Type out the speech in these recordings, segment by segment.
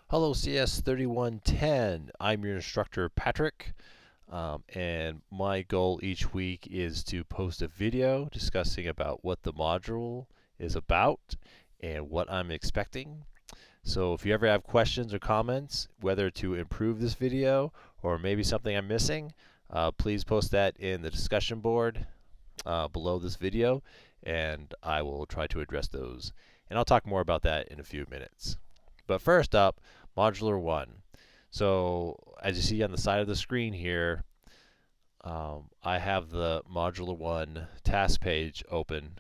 Hello CS3110. I'm your instructor Patrick, and my goal each week is to post a video discussing about what the module is about and what I'm expecting. So if you ever have questions or comments, whether to improve this video or maybe something I'm missing, please post that in the discussion board below this video, and I will try to address those. And I'll talk more about that in a few minutes. But first up, Modular 1. So as you see on the side of the screen here, I have the Modular 1 task page open.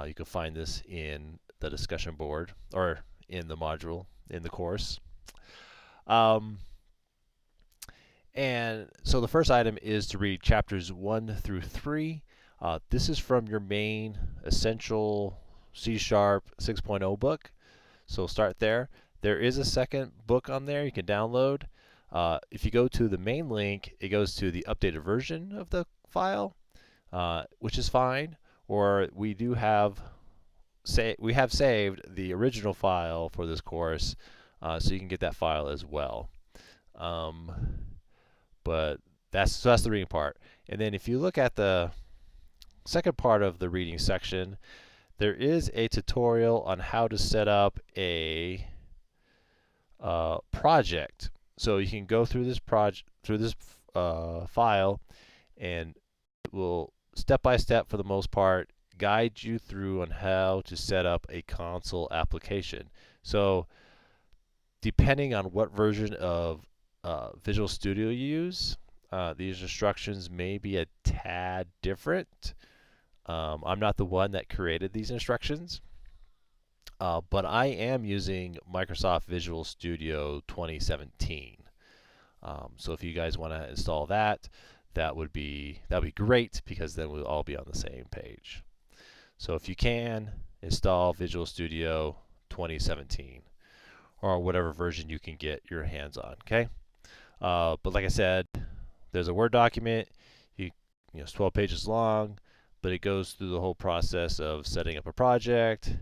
You can find this in the discussion board or in the module in the course. And so the first item is to read chapters 1 through 3. This is from your main essential C# 6.0 book. So start there. There is a second book on there you can download. If you go to the main link, it goes to the updated version of the file, which is fine. Or we have saved the original file for this course, so you can get that file as well. But that's the reading part. And then if you look at the second part of the reading section, there is a tutorial on how to set up a project. So you can go through this file, and it will step by step, for the most part, guide you through on how to set up a console application. So depending on what version of Visual Studio you use, these instructions may be a tad different. I'm not the one that created these instructions, but I am using Microsoft Visual Studio 2017. So if you guys want to install that, that would be great, because then we'll all be on the same page. So if you can, install Visual Studio 2017 or whatever version you can get your hands on. Okay. But like I said, there's a Word document. It's 12 pages long, but it goes through the whole process of setting up a project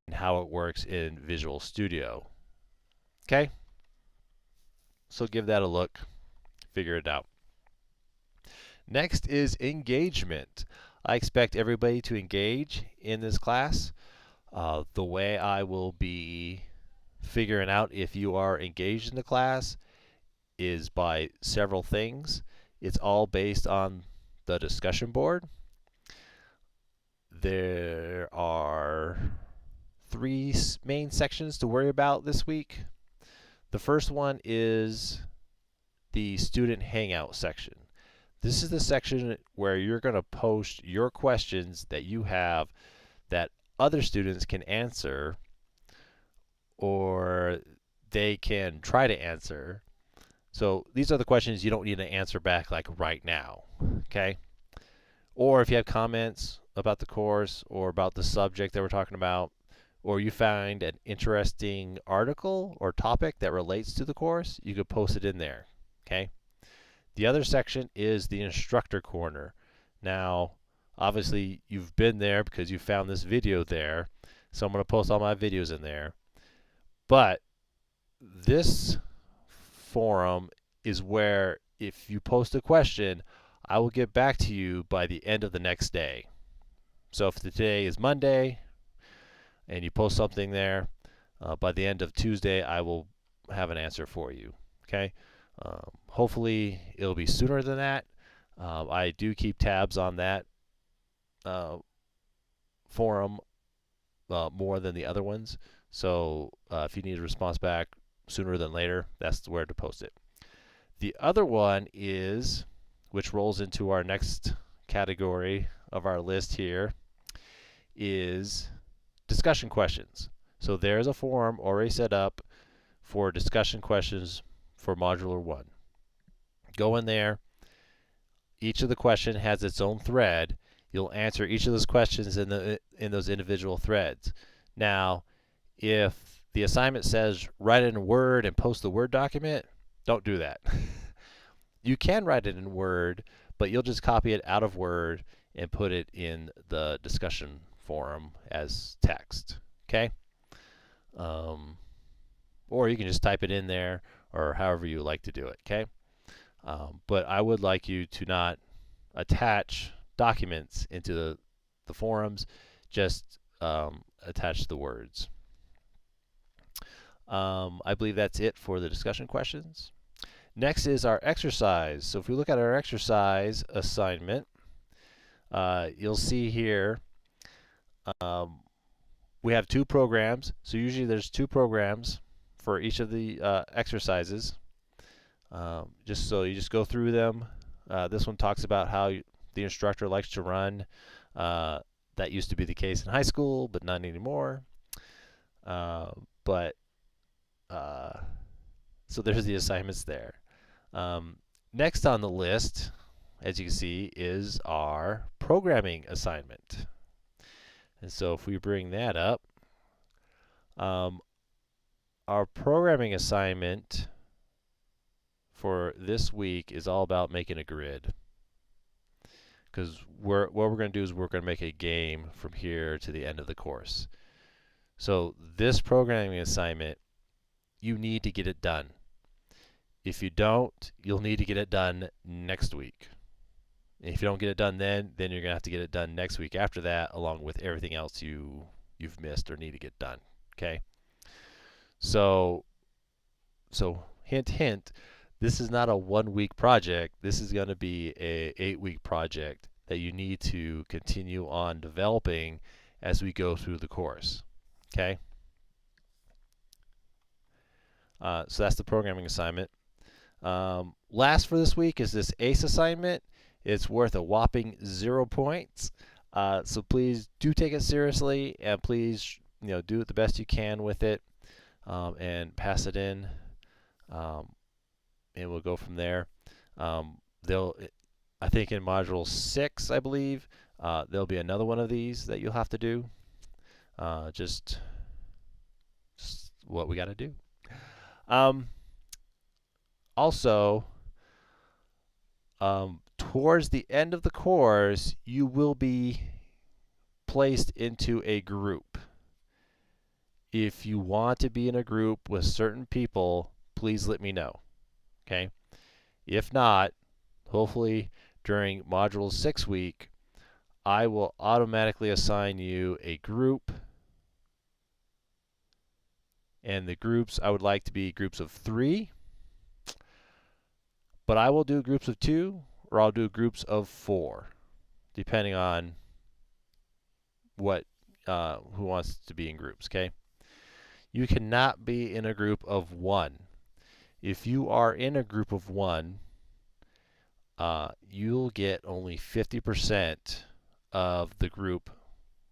and how it works in Visual Studio. Okay? So give that a look, figure it out. Next is engagement. I expect everybody to engage in this class. The way I will be figuring out if you are engaged in the class is by several things. It's all based on the discussion board. There are 3 main sections to worry about this week. The first one is the student hangout section. This is the section where you're going to post your questions that you have that other students can answer, or they can try to answer. So these are the questions you don't need to answer back like right now, okay? Or if you have comments about the course or about the subject that we're talking about, or you find an interesting article or topic that relates to the course, you could post it in there, okay? The other section is the instructor corner. Now, obviously, you've been there because you found this video there, so I'm going to post all my videos in there. But this forum is where, if you post a question, I will get back to you by the end of the next day. So if today is Monday and you post something there, by the end of Tuesday, I will have an answer for you. Okay? Hopefully, it'll be sooner than that. I do keep tabs on that forum more than the other ones. So if you need a response back sooner than later, that's where to post it. The other one is, which rolls into our next category of our list here, is discussion questions. So there's a forum already set up for discussion questions for Modular 1. Go in there. Each of the questions has its own thread. You'll answer each of those questions in those individual threads. Now, if the assignment says write it in Word and post the Word document, don't do that. You can write it in Word, but you'll just copy it out of Word and put it in the discussion forum as text. Okay? or you can just type it in there, or however you like to do it, okay? But I would like you to not attach documents into the forums, just attach the words. I believe that's it for the discussion questions. Next is our exercise. So if we look at our exercise assignment, you'll see here we have 2 programs. So usually there's 2 programs for each of the exercises. Just so you just go through them. This one talks about how the instructor likes to run. That used to be the case in high school, but not anymore. So there's the assignments there. Next on the list, as you can see, is our programming assignment. And so if we bring that up, our programming assignment for this week is all about making a grid. Because what we're going to do is we're going to make a game from here to the end of the course. So this programming assignment, you need to get it done. If you don't, you'll need to get it done next week. If you don't get it done then you're going to have to get it done next week after that, along with everything else you've missed or need to get done. Okay? So hint, hint, this is not a 1-week project. This is going to be a 8-week project that you need to continue on developing as we go through the course. Okay? So that's the programming assignment. Last for this week is this ACE assignment. It's worth a whopping 0 points. So please do take it seriously, and please do it the best you can with it, and pass it in, and we'll go from there. I think in module 6, I believe, there'll be another one of these that you'll have to do. Just what we got to do. Also, towards the end of the course, you will be placed into a group. If you want to be in a group with certain people, please let me know. Okay? If not, hopefully during Module 6 week, I will automatically assign you a group. And the groups I would like to be groups of 3. But I will do groups of 2, or I'll do groups of 4, depending on what who wants to be in groups, okay? You cannot be in a group of 1. If you are in a group of 1, you'll get only 50% of the group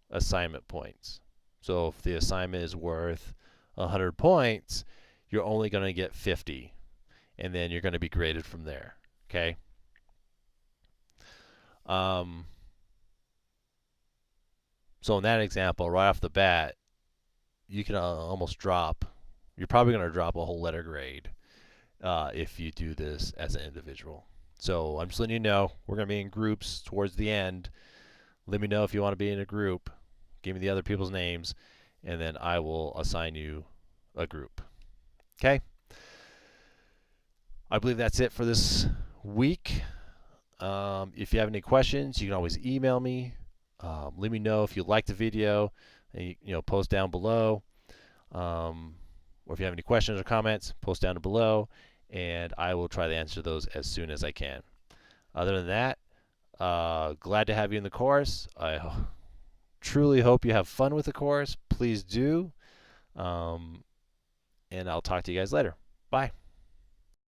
assignment points. So if the assignment is worth 100 points, you're only going to get 50. And then you're going to be graded from there, okay? So in that example, right off the bat, you can almost drop, you're probably going to drop a whole letter grade if you do this as an individual. So I'm just letting you know, we're going to be in groups towards the end. Let me know if you want to be in a group. Give me the other people's names, and then I will assign you a group, okay? I believe that's it for this week. If you have any questions, you can always email me. Let me know if you like the video, and post down below. Or if you have any questions or comments, post down below, and I will try to answer those as soon as I can. Other than that, glad to have you in the course. I truly hope you have fun with the course. Please do. And I'll talk to you guys later. Bye.